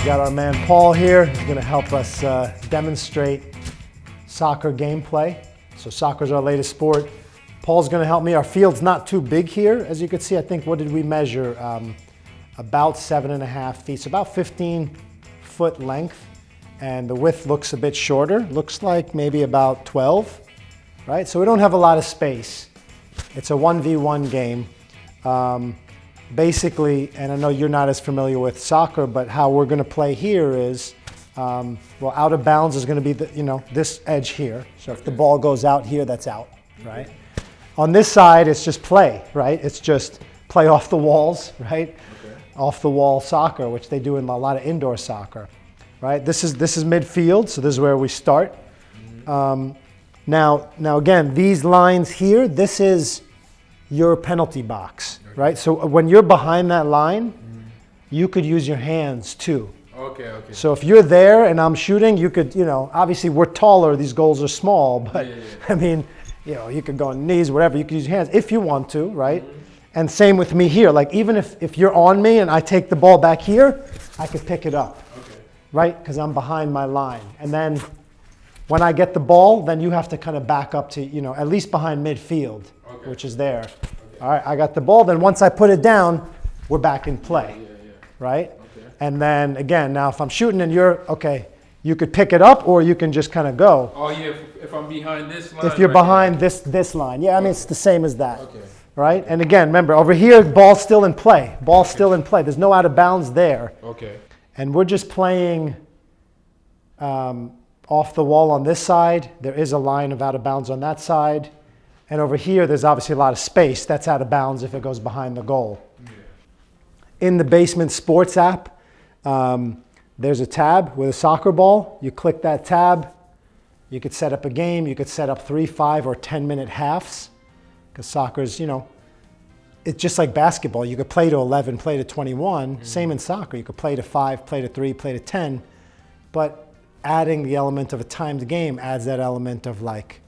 We got our man Paul here. He's going to help us demonstrate soccer gameplay. So soccer's our latest sport. Paul's going to help me. Our field's not too big here. As you can see, I think, what did we measure? About 7.5 feet, so about 15-foot length. And the width looks a bit shorter. Looks like maybe about 12, right? So we don't have a lot of space. It's a 1v1 game. Basically, and I know you're not as familiar with soccer, but how we're going to play here is, well, out of bounds is going to be this edge here. So if the ball goes out here, that's out, right? On this side, it's just play, right? It's just play off the walls, right? Okay. Off the wall soccer, which they do in a lot of indoor soccer, right? This is midfield, so this is where we start. Mm-hmm. Now again, these lines here, this is your penalty box, right? So when you're behind that line, you could use your hands too. Okay. So if you're there and I'm shooting, you could, obviously we're taller, these goals are small, but yeah. I mean, you could go on knees, whatever, you could use your hands if you want to, right? Mm-hmm. And same with me here. Like even if you're on me and I take the ball back here, I could pick it up, right? Because I'm behind my line. And then when I get the ball, then you have to kind of back up to, at least behind midfield, which is there. Okay. All right, I got the ball. Then once I put it down, we're back in play, right? Okay. And then again, now if I'm shooting and you're, you could pick it up or you can just kind of go. Oh yeah, if I'm behind this line. If you're behind this line. Yeah, I mean, it's the same as that. Okay. Right? And again, remember, over here, ball's still in play. Ball's still in play. There's no out of bounds there. Okay. And we're just playing off the wall on this side. There is a line of out of bounds on that side. And over here, there's obviously a lot of space. That's out of bounds if it goes behind the goal. Yeah. In the Basement Sports app, there's a tab with a soccer ball. You click that tab. You could set up a game. You could set up 3, 5, or 10-minute halves. Because soccer's, it's just like basketball. You could play to 11, play to 21. Mm-hmm. Same in soccer. You could play to 5, play to 3, play to 10. But adding the element of a timed game adds that element of like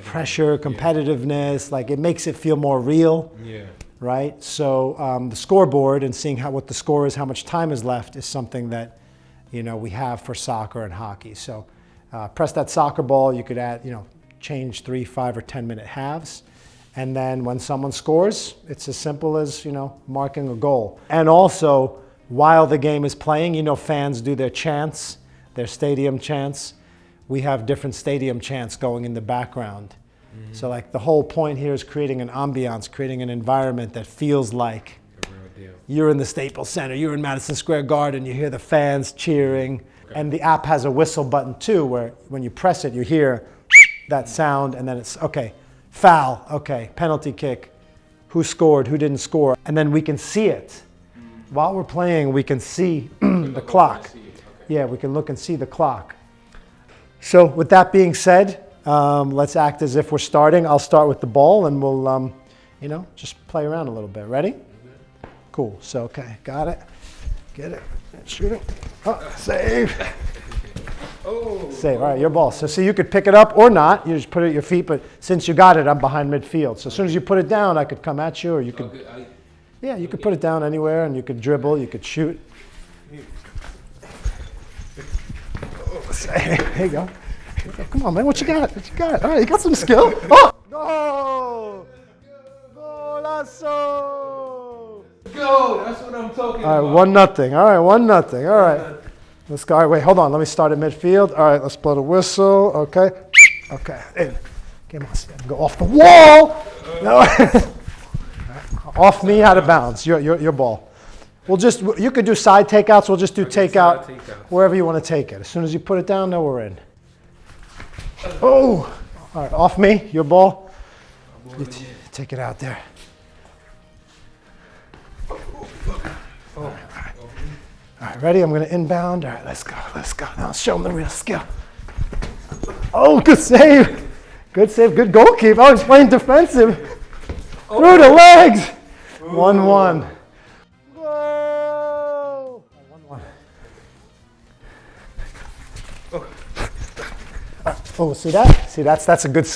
pressure, competitiveness. Like it makes it feel more real, right? So the scoreboard and seeing what the score is, how much time is left is something that, we have for soccer and hockey. So press that soccer ball. You could add, change 3, 5, or 10-minute halves. And then when someone scores, it's as simple as, marking a goal. And also, while the game is playing, fans do their chants, their stadium chants. We have different stadium chants going in the background. Mm-hmm. So like the whole point here is creating an ambiance, creating an environment that feels like you're in the Staples Center, you're in Madison Square Garden, you hear the fans cheering. Okay. And the app has a whistle button too, where when you press it, you hear that sound, and then it's, foul, penalty kick, who scored, who didn't score. And then we can see it. While we're playing, we can see the clock. Yeah, we can look and see the clock. So with that being said, let's act as if we're starting. I'll start with the ball and we'll, just play around a little bit. Ready? Cool, so got it. Get it, shoot it. Oh, save. Save, all right, your ball. So you could pick it up or not. You just put it at your feet, but since you got it, I'm behind midfield. So as soon as you put it down, I could come at you, or you could, you could put it down anywhere, and you could dribble, you could shoot. There you go. Come on, man, what you got? All right, you got some skill. Oh! No! Golazo! Go! That's what I'm talking about. All right, 1-0. All right, 1-0. All right. Let's go. All right, wait, hold on. Let me start at midfield. All right, let's blow the whistle. Okay. In. Come on, go off the wall. No. Off me, out of bounds. Your ball. You could do side takeouts. We'll just do takeout wherever you want to take it. As soon as you put it down, we're in. Oh. All right, off me, your ball. You take it out there. All right, ready? I'm going to inbound. All right, let's go. Now show them the real skill. Oh, good save. Good goalkeeper. Oh, he's playing defensive. Through the legs. 1-1. Whoa. 1-1. Oh, see that? See, that's a good.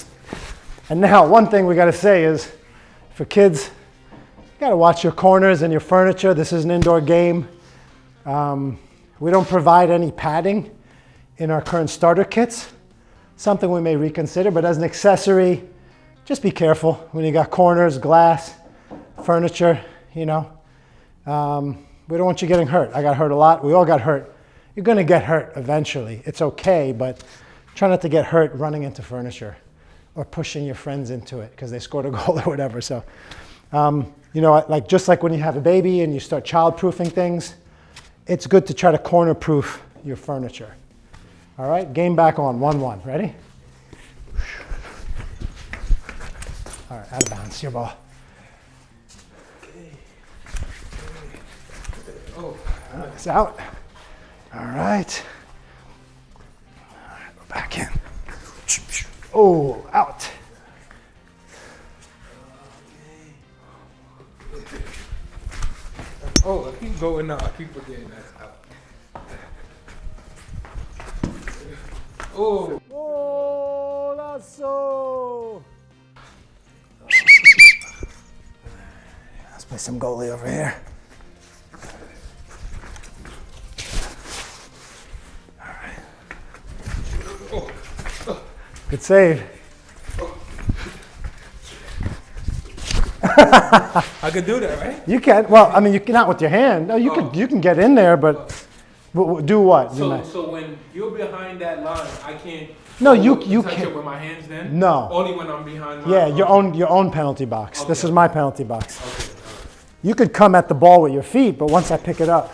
And now, one thing we got to say is, for kids, you got to watch your corners and your furniture. This is an indoor game. We don't provide any padding in our current starter kits. Something we may reconsider, but as an accessory, just be careful when you got corners, glass, furniture, you know. We don't want you getting hurt. I got hurt a lot. We all got hurt. You're going to get hurt eventually. It's okay, but try not to get hurt running into furniture or pushing your friends into it because they scored a goal or whatever. So, you know, like just like when you have a baby and you start child-proofing things, it's good to try to corner-proof your furniture. All right, game back on, 1-1. Ready? All right, out of bounds, your ball. Oh, It's out. All right. All right, go back in. Oh, out. oh, I keep going now. I keep forgetting that's out. Oh. Oh, lasso. Let's play some goalie over here. All right. Oh. Good save. I could do that, right? You can. Well, I mean, you cannot with your hand. No, you can. You can get in there, but do what? So when you're behind that line, I can't. No, you touch can't. it with my hands then. No. Only when I'm behind. Yeah, your own penalty box. Okay. This is my penalty box. Okay. You could come at the ball with your feet, but once I pick it up.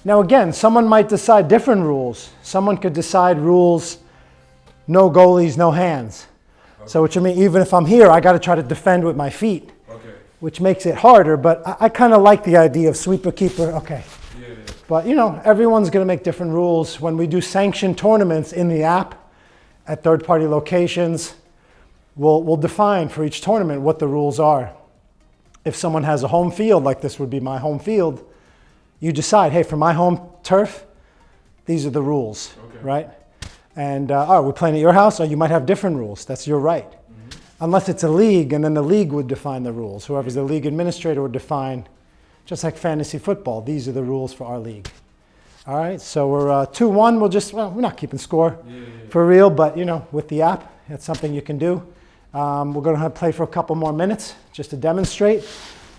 Now again, someone might decide different rules. Someone could decide rules, no goalies, no hands. Okay. So which I mean, even if I'm here, I got to try to defend with my feet, Okay. which makes it harder. But I kind of like the idea of sweeper keeper. Okay. Yeah. But you know, everyone's going to make different rules. When we do sanctioned tournaments in the app at third-party locations, we'll define for each tournament what the rules are. If someone has a home field, like this would be my home field, you decide, hey, for my home turf, these are the rules, Okay. right? And we're playing at your house, or you might have different rules. That's your right. Mm-hmm. Unless it's a league, and then the league would define the rules. Whoever's the league administrator would define, just like fantasy football, these are the rules for our league. All right, so we're 2-1. We're not keeping score for real, but you know, with the app, that's something you can do. We're going to play for a couple more minutes just to demonstrate.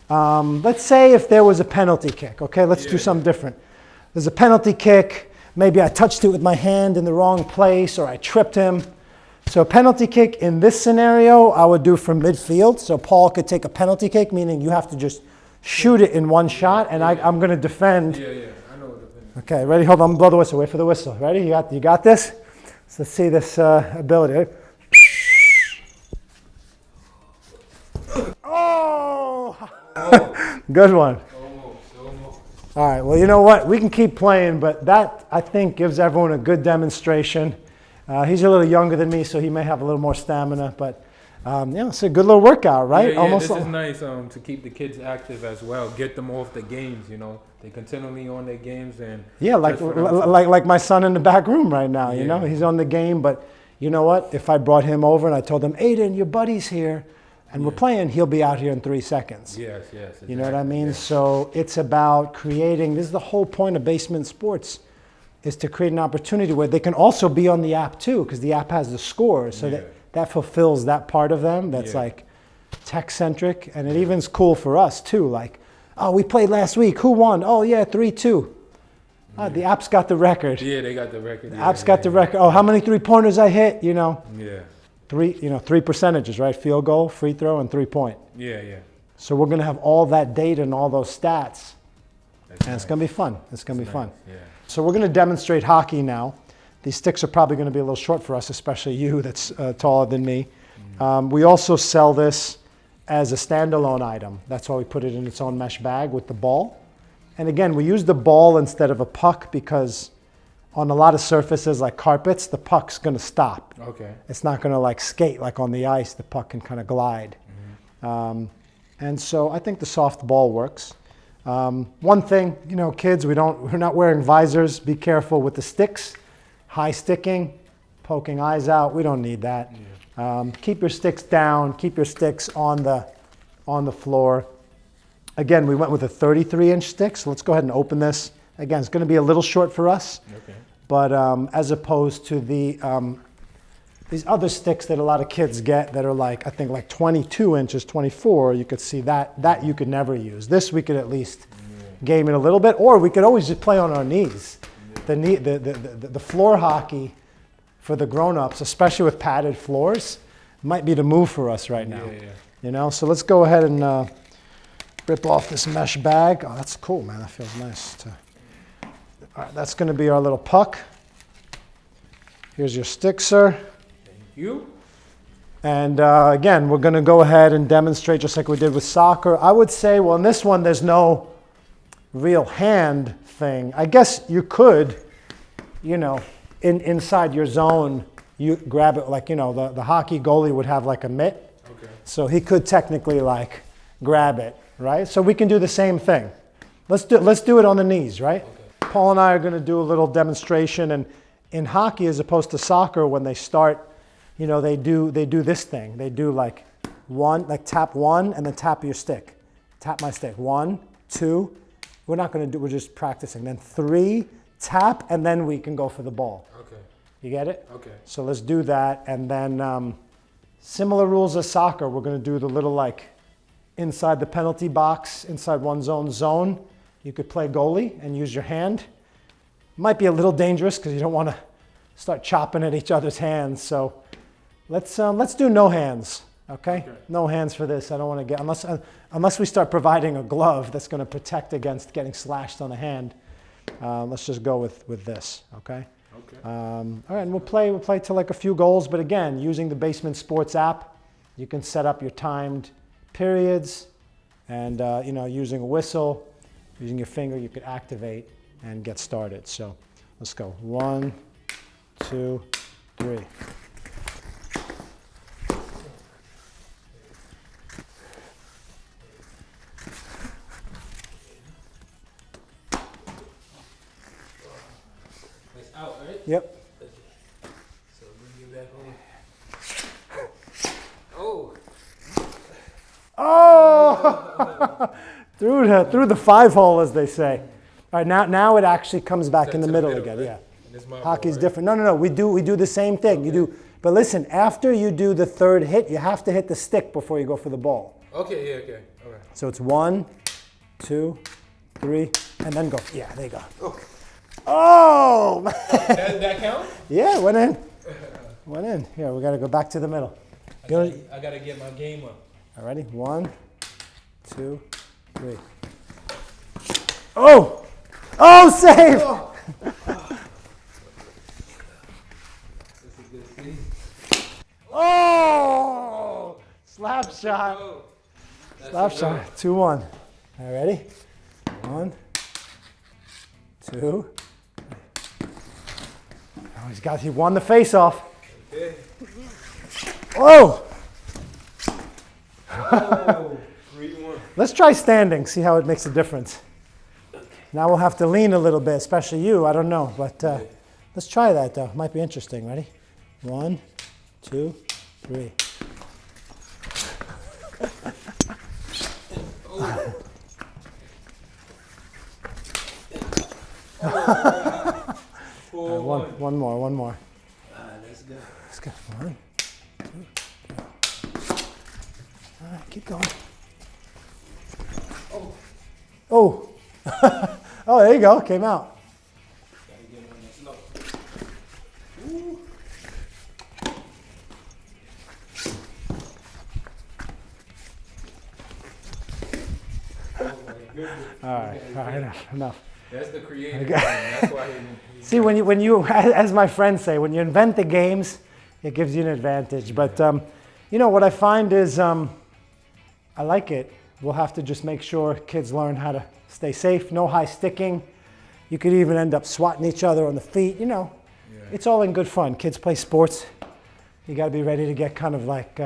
Let's say if there was a penalty kick, okay? Let's do something different. There's a penalty kick. Maybe I touched it with my hand in the wrong place, or I tripped him. So a penalty kick in this scenario, I would do from midfield. So Paul could take a penalty kick, meaning you have to just shoot it in one shot, and I'm going to defend. Yeah. I know what it is. Okay, ready? Hold on, blow the whistle. Wait for the whistle. Ready? You got this? So let's see this ability. Oh! Good one. Almost. All right, well, you know what? We can keep playing, but that, I think, gives everyone a good demonstration. He's a little younger than me, so he may have a little more stamina, but yeah, it's a good little workout, right? Yeah, Almost this is nice to keep the kids active as well. Get them off the games, you know. They continually on their games and yeah, like my son in the back room right now. You know, he's on the game, but you know what? If I brought him over and I told him, Aiden, your buddy's here, and we're playing, he'll be out here in 3 seconds. Yes. Exactly. You know what I mean? Yeah. So it's about creating. This is the whole point of basement sports, is to create an opportunity where they can also be on the app too, because the app has the scores, so that fulfills that part of them. That's like tech centric, and it even's cool for us too. Like, oh, we played last week. Who won? Oh yeah, 3-2. The app's got the record. Yeah, they got the record. The app's got the record. Oh, how many 3-pointers I hit? You know. Yeah. 3 percentages, right? Field goal, free throw, and 3-point. Yeah. So we're going to have all that data and all those stats. That's and it's going to be fun. It's going to be fun. Yeah. So we're going to demonstrate hockey now. These sticks are probably going to be a little short for us, especially you that's taller than me. We also sell this as a standalone item. That's why we put it in its own mesh bag with the ball. And again, we use the ball instead of a puck because on a lot of surfaces like carpets, the puck's going to stop. Okay. It's not going to like skate like on the ice. The puck can kind of glide. And so I think the soft ball works. One thing, you know, kids, we're not wearing visors. Be careful with the sticks. High sticking, poking eyes out. We don't need that. Keep your sticks down. Keep your sticks on the floor. Again, we went with a 33-inch stick. So let's go ahead and open this. Again, it's going to be a little short for us, Okay. but as opposed to these other sticks that a lot of kids get that are like, I think like 22 inches, 24, you could see that you could never use. This we could at least game it a little bit, or we could always just play on our knees. The floor hockey for the grown-ups, especially with padded floors, might be the move for us right now. Yeah. You know, so let's go ahead and rip off this mesh bag. Oh, that's cool, man. That feels nice. All right, that's going to be our little puck. Here's your stick, sir. Thank you. And again, we're going to go ahead and demonstrate just like we did with soccer. I would say, well, in this one, there's no real hand thing. I guess you could, you know, inside your zone, you grab it like, you know, the hockey goalie would have like a mitt. Okay. So he could technically like grab it, right? So we can do the same thing. Let's do it on the knees, right? Okay. Paul and I are going to do a little demonstration. And in hockey, as opposed to soccer, when they start, you know, they do this thing. They do like tap one and then tap your stick. Tap my stick. 1, 2. We're not going to do. We're just practicing. Then 3, tap, and then we can go for the ball. Okay. You get it? Okay. So let's do that. And then similar rules as soccer. We're going to do the little like inside the penalty box, inside one zone. You could play goalie and use your hand. Might be a little dangerous because you don't want to start chopping at each other's hands. So let's do no hands. Okay? No hands for this. I don't want to get unless we start providing a glove that's going to protect against getting slashed on the hand. Let's just go with this. Okay? Okay. All right, and we'll play to like a few goals, but again, using the Basement Sports app, you can set up your timed periods, and you know, using a whistle, using your finger, you could activate and get started. So let's go. 1, 2, 3. It's out, right? Yep. So bring it back on. Oh. Oh! through the 5-hole, as they say. All right, now it actually comes back in the middle again. right? Yeah. And it's my Hockey's ball, right? different. No. We do the same thing. Okay. You do, but listen. After you do the third hit, you have to hit the stick before you go for the ball. Okay. Yeah. Okay. All right. So it's 1, 2, 3, and then go. Yeah, there you go. Okay. Oh! That count? Yeah, went in. Went in. Here, we got to go back to the middle. I gotta get my game up. All righty. 1, 2, 3. Oh! Oh, save! Oh. That's a good scene. Oh! Slap shot. Oh. Slap shot. 2-1. All right, ready? 1, 2. Oh, he won the face-off. Okay. Oh! Oh. 3-1. Let's try standing, see how it makes a difference. Now we'll have to lean a little bit, especially you. I don't know, but let's try that though. Might be interesting. Ready? 1, 2, 3. One more. Let's go. Let's go. 1, 2, 3. All right, keep going. Oh. Oh, there you go. Came out. Gotta get on that slope. Ooh. Oh my goodness. All right, enough. That's the creative. Okay. That's why he See, when you, as my friends say, when you invent the games, it gives you an advantage. But you know what I find is, I like it. We'll have to just make sure kids learn how to stay safe. No high sticking. You could even end up swatting each other on the feet. You know, It's all in good fun. Kids play sports. You got to be ready to get kind of like,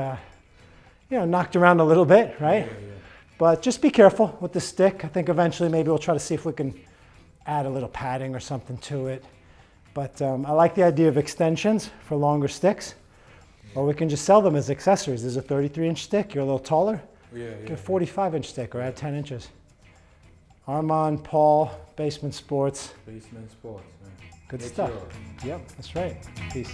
knocked around a little bit, right? Yeah. But just be careful with the stick. I think eventually maybe we'll try to see if we can add a little padding or something to it. But I like the idea of extensions for longer sticks. Or we can just sell them as accessories. There's a 33-inch stick. You're a little taller. Get a 45-inch stick or add 10 inches. Armand, Paul, Basement Sports. Basement Sports, man. Good Get stuff. yours. Yep, that's right. Peace.